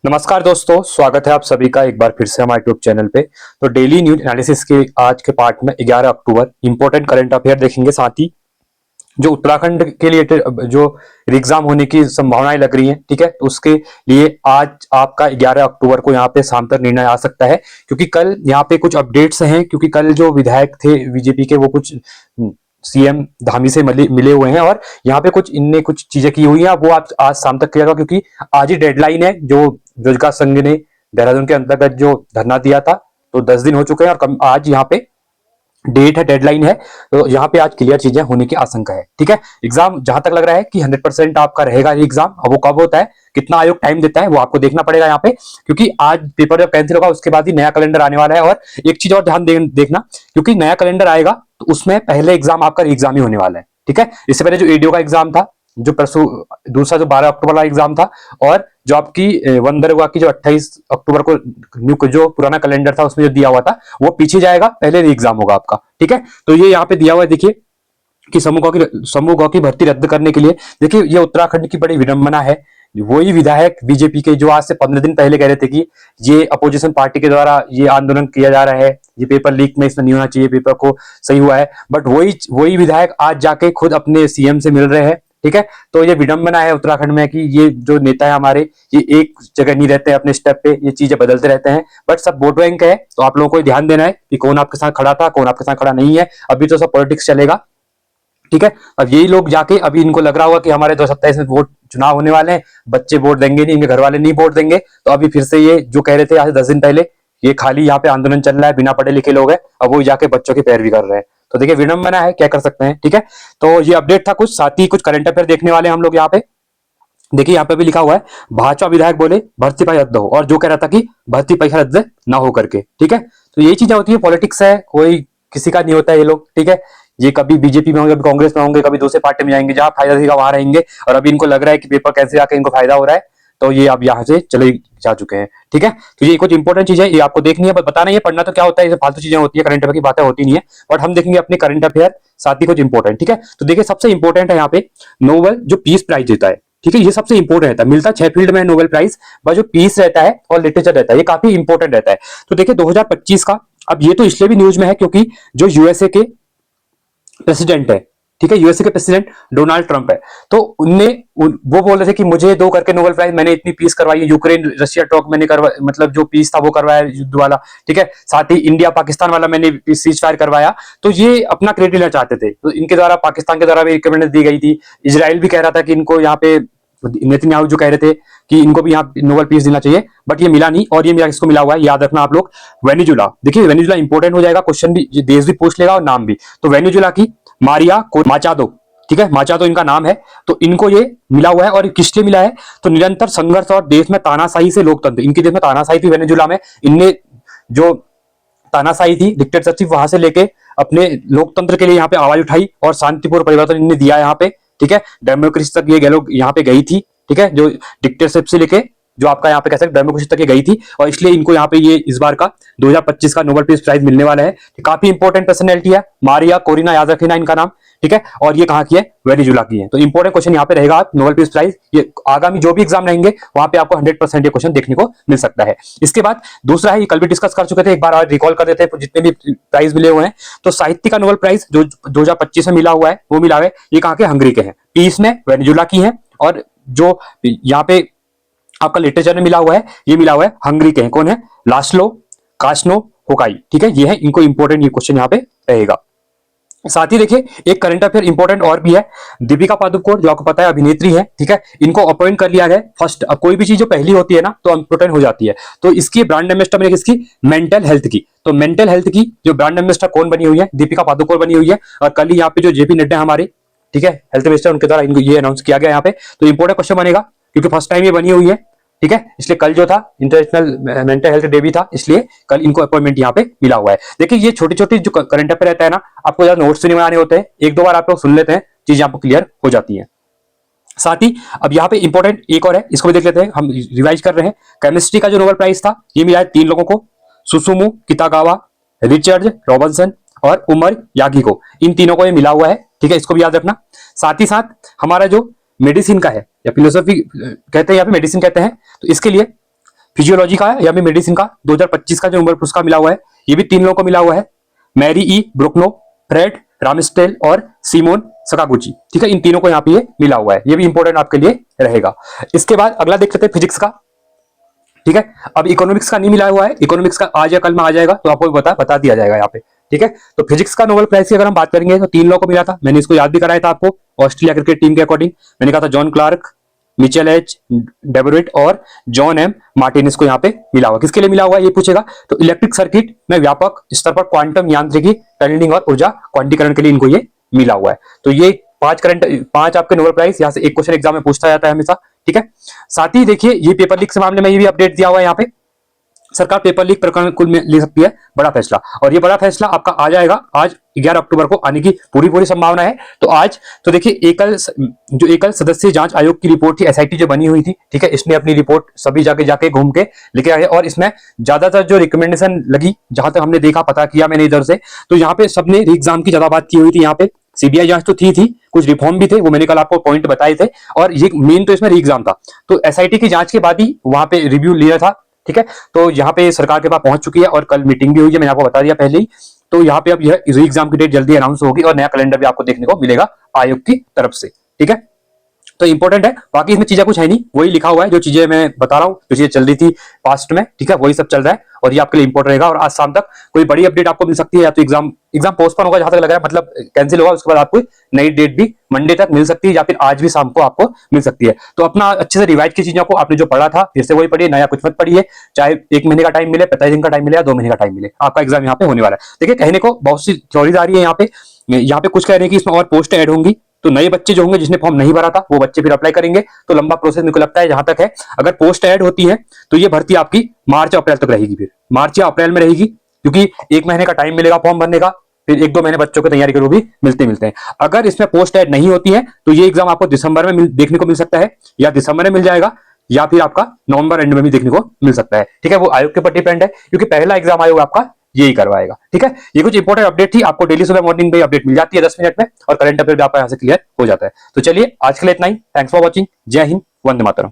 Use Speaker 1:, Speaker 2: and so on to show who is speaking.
Speaker 1: नमस्कार दोस्तों, स्वागत है आप सभी का एक बार फिर से हमारे यूट्यूब चैनल पे। तो डेली न्यूज एनालिसिस के आज के पार्ट में 11 अक्टूबर इंपॉर्टेंट करंट अफेयर देखेंगे। साथ ही जो उत्तराखंड के लिए जो एग्जाम होने की संभावनाएं लग रही हैं, ठीक है, तो उसके लिए आज आपका 11 अक्टूबर को यहाँ पे शाम तक निर्णय आ सकता है। क्योंकि कल यहाँ पे कुछ अपडेट्स हैं, क्योंकि कल जो विधायक थे बीजेपी के वो कुछ सीएम धामी से मिले हुए हैं और यहाँ पे कुछ इनने कुछ चीजें की हुई हैं। वो आज शाम तक क्लियर होगा, क्योंकि आज ही डेडलाइन है। जो रोजगार संघ ने देहरादून के अंतर्गत जो धरना दिया था, तो 10 दिन हो चुके हैं और आज यहाँ पे डेट है, डेडलाइन है। तो यहाँ पे आज क्लियर चीजें होने की आशंका है। ठीक है, एग्जाम जहां तक लग रहा है कि 100% आपका रहेगा ये एग्जाम। अब वो कब होता है, कितना आयोग टाइम देता है, वो आपको देखना पड़ेगा यहाँ पे, क्योंकि आज पेपर जब कैंसिल होगा उसके बाद ही नया कैलेंडर आने वाला है। और एक चीज और ध्यान देखना, क्योंकि नया कैलेंडर आएगा तो उसमें पहले एग्जाम आपका एग्जाम ही होने वाला है। ठीक है, इससे पहले जो एडीओ का एग्जाम था, जो परसों दूसरा जो 12 अक्टूबर वाला एग्जाम था, और जो आपकी वन दरगाह की जो 28 अक्टूबर को न्यू जो पुराना कैलेंडर था उसमें जो दिया हुआ था वो पीछे जाएगा, पहले एग्जाम होगा आपका। ठीक है, तो ये यहाँ पे दिया हुआ है, देखिए कि समूह गौ की भर्ती रद्द करने के लिए। देखिए ये उत्तराखंड की बड़ी विडंबना है। वही विधायक बीजेपी के जो आज से 15 दिन पहले कह रहे थे कि ये अपोजिशन पार्टी के द्वारा ये आंदोलन किया जा रहा है, ये पेपर लीक में इसमें नहीं होना चाहिए, पेपर को सही हुआ है, बट वही विधायक आज जाके खुद अपने सीएम से मिल रहे हैं। ठीक है, तो ये विडंबना है उत्तराखंड में कि ये जो नेता है हमारे, ये एक जगह नहीं रहते अपने स्टेप पे, ये चीजें बदलते रहते हैं। बट सब वोट बैंक है, तो आप लोगों को ध्यान देना है कि कौन आपके साथ खड़ा था, कौन आपके साथ खड़ा नहीं है। अभी तो सब पॉलिटिक्स चलेगा। ठीक है, अब यही लोग जाके अभी इनको लग रहा होगा कि हमारे 2027 में वोट चुनाव होने वाले हैं, बच्चे वोट देंगे नहीं, इनके घर वाले नहीं वोट देंगे, तो अभी फिर से ये जो कह रहे थे आज से 10 दिन पहले, ये खाली यहाँ पे आंदोलन चल रहा है, बिना पढ़े लिखे लोग हैं, अब वो जाके बच्चों की पैरवी कर रहे हैं। तो देखिए विडंबना है, क्या कर सकते हैं। ठीक है, तो ये अपडेट था कुछ, साथ ही कुछ करंट अफेयर देखने वाले हम लोग यहाँ पे। देखिए यहाँ पे भी लिखा हुआ है, भाजपा विधायक बोले भर्ती परीक्षा रद्द हो, और जो कह रहा था कि भर्ती परीक्षा रद्द ना हो करके। ठीक है, तो यही चीजें होती है, पॉलिटिक्स है, कोई किसी का नहीं होता है ये लोग। ठीक है, ये कभी बीजेपी में होंगे, कभी कांग्रेस में होंगे, कभी दूसरे पार्टी में जाएंगे, जहां फायदा दिखेगा वहां रहेंगे। और अभी इनको लग रहा है कि पेपर कैसे आके इनको फायदा हो रहा है, तो ये अब यहाँ से चले जा चुके हैं। ठीक है, तो ये कुछ इंपॉर्टेंट चीज है, ये आपको देखनी है, बताना, ये पढ़ना तो क्या होता है, ये फालतू चीजें होती है, करंट अफेयर की बातें होती नहीं है, बट हम देखेंगे अपने करंट अफेयर साथ ही कुछ इंपॉर्टेंट। ठीक है, तो देखिए सबसे इंपॉर्टेंट है यहाँ पे नोबेल जो पीस प्राइज देता है। ठीक है, ये सबसे इंपॉर्टेंट रहता है, मिलता 6 फील्ड में नोबेल प्राइज, बट जो पीस रहता है और लिटरेचर रहता है ये काफी इंपॉर्टेंट रहता है। तो देखिए 2025 का, अब ये तो इसलिए भी न्यूज में है क्योंकि जो यूएसए के प्रेसिडेंट है, ठीक है, यूएसए के प्रेसिडेंट डोनाल्ड ट्रंप है, तो वो बोल रहे थे कि मुझे दो करके नोबेल प्राइज, मैंने इतनी पीस करवाई है, यूक्रेन रशिया टॉक मैंने करवा, मतलब जो पीस था वो करवाया युद्ध वाला। ठीक है, साथ ही इंडिया पाकिस्तान वाला मैंने सीज फायर करवाया, तो ये अपना क्रेडिट लेना चाहते थे, तो इनके द्वारा पाकिस्तान के द्वारा भी रिकमेंडेशन दी गई थी। इजराइल भी कह रहा था कि इनको यहाँ पे नेतन्याहू जो कह रहे थे कि इनको भी यहाँ नोबेल पीस देना चाहिए, बट ये मिला नहीं। और ये किसको मिला हुआ है, याद रखना आप लोग, वेनेजुला। देखिए वेनेजुला इंपॉर्टेंट हो जाएगा, क्वेश्चन भी, देश भी पूछ लेगा और नाम भी। तो वेनेजुला की मारिया माचादो, ठीक है, माचादो इनका नाम है, तो इनको ये मिला हुआ है। और किस लिए मिला है, तो निरंतर संघर्ष और देश में तानाशाही से लोकतंत्र, इनके देश में तानाशाही थी वेनेजुला में, इनने जो तानाशाही थी, डिक्टेटरशिप, वहां से लेके अपने लोकतंत्र के लिए यहाँ पे आवाज उठाई और शांतिपूर्ण परिवर्तन इन्हें दिया यहाँ पे। ठीक है, डेमोक्रेसी तक ये लोग यहाँ पे गई थी। ठीक है, जो डिक्टेटरशिप से लेके जो आपका यहाँ पे कह सकते डेमोक्रेसी तक ये गई थी, और इसलिए इनको यहाँ पे ये इस बार का 2025 का नोबेल पीस प्राइज मिलने वाला है। काफी इंपॉर्टेंट पर्सनैलिटी है, मारिया कोरिना, याद रखना इनका नाम। ठीक है, और ये कहाँ की है, वेनेजुला की है। तो इंपॉर्टेंट क्वेश्चन यहाँ पे रहेगा, नोबेल पीस प्राइज, ये आगामी जो भी एग्जाम रहेंगे वहां पे आपको 100% ये क्वेश्चन देखने को मिल सकता है। इसके बाद दूसरा है, ये कल भी डिस्कस कर चुके थे, एक बार और रिकॉल कर देते हैं जितने भी प्राइज मिले हुए हैं। तो साहित्य का नोबेल प्राइज जो 2025 में मिला हुआ है, वो मिला है, ये कहाँ के, हंगरी के हैं। पीस में वेनेजुला की है, और जो यहाँ पे आपका लिटरेचर में मिला हुआ है, ये मिला हुआ है हंगरी के हैं। कौन है, लास्लो कास्नो होकाई। ठीक है, ये है, इनको इंपॉर्टेंट ये क्वेश्चन यहाँ पे रहेगा। साथ ही देखिए एक करंट अफेयर इंपॉर्टेंट और भी है, दीपिका पादुकोण जो आपको पता है अभिनेत्री है, ठीक है, इनको अपॉइंट कर लिया गया फर्स्ट। अब कोई भी चीज जो पहली होती है ना तो इंपॉर्टेंट हो जाती है, तो इसकी ब्रांड एम्बेसडर बनी किसकी, मेंटल हेल्थ की। तो मेंटल हेल्थ की जो ब्रांड एम्बेसडर कौन बनी हुई है, दीपिका पादुकोण बनी हुई है। और कल ही यहाँ पे जो जेपी नड्डा हमारे, ठीक है, हेल्थ मिनिस्टर, उनके द्वारा इनको ये अनाउंस किया गया यहाँ पे। तो इंपॉर्टेंट क्वेश्चन बनेगा क्योंकि फर्स्ट टाइम ये बनी हुई है। ठीक है, इसलिए कल जो था इंटरनेशनल मेंटल हेल्थ डे भी था, इसलिए कल इनको अपॉइंटमेंट यहाँ पे मिला हुआ है। देखिए ये छोटी छोटी जो करंट अफेयर रहता है ना, आपको ज्यादा नोट्स नहीं बनाने होते हैं, एक दो बार आप लोग सुन लेते हैं, चीजें आपको क्लियर हो जाती है। साथ ही अब यहाँ पे इंपॉर्टेंट एक और है, इसको भी देख लेते हैं, हम रिवाइज कर रहे हैं। केमिस्ट्री का जो नोबेल प्राइज था ये मिला है 3 लोगों को, सुसुमु कितागावा, रिचर्ड रॉबिन्सन और उमर यागी को, इन तीनों को ये मिला हुआ है। ठीक है, इसको भी याद रखना। साथ ही साथ हमारा जो मेडिसिन का है, या फिलोसफी कहते हैं, यहाँ पे मेडिसिन कहते हैं, तो इसके लिए फिजियोलॉजी का है या फिर मेडिसिन का 2025 का जो नोबेल पुरस्कार मिला हुआ है, ये भी 3 लोगों को मिला हुआ है, मैरी ई ब्रुकनो, फ्रेड रामस्टेल और सिमोन सकागुची। ठीक है, इन तीनों को यहाँ पे ये मिला हुआ है, ये भी इंपॉर्टेंट आपके लिए रहेगा। इसके बाद अगला देख लेते हैं फिजिक्स का। ठीक है, अब इकोनॉमिक्स का नहीं मिला हुआ है, इकोनॉमिक्स का आज या कल में आ जाएगा, तो आपको बता दिया जाएगा यहाँ पे। ठीक है, तो फिजिक्स का नोबेल प्राइज की अगर हम बात करेंगे तो 3 लोगों को मिला था, मैंने इसको याद भी कराया था आपको ऑस्ट्रेलिया क्रिकेट टीम के अकॉर्डिंग। मैंने कहा था जॉन क्लार्क, मिचेल एच डेबरेट और जॉन एम मार्टिन, इसको यहाँ पे मिला हुआ। किसके लिए मिला हुआ है ये पूछेगा, तो इलेक्ट्रिक सर्किट में व्यापक स्तर पर क्वांटम यांत्रिकी, टनलिंग और ऊर्जा क्वांटीकरण के लिए इनको ये मिला हुआ है। तो ये 5 आपके नोबेल प्राइज, यहाँ से एक क्वेश्चन एग्जाम में पूछा जाता है हमेशा। ठीक है, साथ ही देखिए ये पेपर लीक के मामले में ये भी अपडेट दिया हुआ है यहाँ पे, सरकार पेपर लीक प्रकरण कुल में ले सकती है बड़ा फैसला, और ये बड़ा फैसला आपका आ जाएगा आज 11 अक्टूबर को आने की पूरी संभावना है। तो आज तो देखिए एकल सदस्यीय जांच आयोग की रिपोर्ट थी, एसआईटी जो बनी हुई थी, ठीक है, इसने अपनी रिपोर्ट सभी जाके घूम के लेके आए, और इसमें ज्यादातर जो रिकमेंडेशन लगी, जहां तक हमने देखा, पता किया मैंने इधर से, तो यहाँ पे सबने री एग्जाम की ज्यादा बात की हुई थी। यहाँ पे सीबीआई जांच तो थी, कुछ रिफॉर्म भी थे, वो मैंने कल आपको पॉइंट बताए थे, और ये मेन तो इसमें री एग्जाम था। तो एसआईटी की जांच के बाद ही वहां पे रिव्यू लिया था। ठीक है, तो यहाँ पे सरकार के पास पहुंच चुकी है, और कल मीटिंग भी हुई है, मैंने आपको बता दिया पहले ही। तो यहाँ पे अब यह री एग्जाम की डेट जल्दी अनाउंस होगी, और नया कैलेंडर भी आपको देखने को मिलेगा आयोग की तरफ से। ठीक है, तो इंपॉर्टेंट है, बाकी इसमें चीजें कुछ है नहीं, वही लिखा हुआ है जो चीजें मैं बता रहा हूँ, जो चीजें चल रही थी पास्ट में। ठीक है, वही सब चल रहा है, और ये आपके लिए इंपॉर्टेंट रहेगा। और आज शाम तक कोई बड़ी अपडेट आपको मिल सकती है, या तो एग्जाम पोस्टपोन होगा जहां तक लग रहा है, मतलब कैंसिल होगा, उसके बाद आपको नई डेट भी मंडे तक मिल सकती है, या फिर आज भी शाम को आपको मिल सकती है। तो अपना अच्छे से रिवाइज की चीजों को, आपने जो पढ़ा था फिर से वही पढ़िए, नया कुछ मत पढ़िए, चाहे 1 महीने का टाइम मिले, 45 दिन का टाइम मिले, या 2 महीने का टाइम मिले, आपका एग्जाम यहाँ पे होने वाला है। देखिए, कहने को बहुत सी थ्योरीज आ रही है यहाँ पे कुछ कह रहे हैं कि इसमें और पोस्ट ऐड होंगी, तो नए बच्चे जो होंगे जिसने फॉर्म नहीं भरा था वो बच्चे फिर अप्लाई करेंगे, तो लंबा प्रोसेस मेरे को लगता है जहां तक है। अगर पोस्ट ऐड होती है तो ये भर्ती आपकी मार्च या अप्रैल तक रहेगी, फिर मार्च या अप्रैल में रहेगी, क्योंकि 1 महीने का टाइम मिलेगा फॉर्म भरने का, फिर 1-2 महीने बच्चों की तैयारी करो भी मिलते हैं। अगर इसमें पोस्ट ऐड नहीं होती है तो ये एग्जाम आपको दिसंबर में देखने को मिल सकता है, या दिसंबर में मिल जाएगा, या फिर आपका नवंबर एंड में भी देखने को मिल सकता है। ठीक है, वो आयोग के ऊपर डिपेंड है, क्योंकि पहला एग्जाम आयोग आपका यही करवाएगा। ठीक है, ये कुछ इंपॉर्टेंट अपडेट थी, आपको डेली सुबह मॉर्निंग में अपडेट मिल जाती है 10 मिनट में, और करंट अफेयर भी आपका यहाँ से क्लियर हो जाता है। तो चलिए आज के लिए इतना ही, थैंक्स फॉर वॉचिंग, जय हिंद, वंदे मातरम।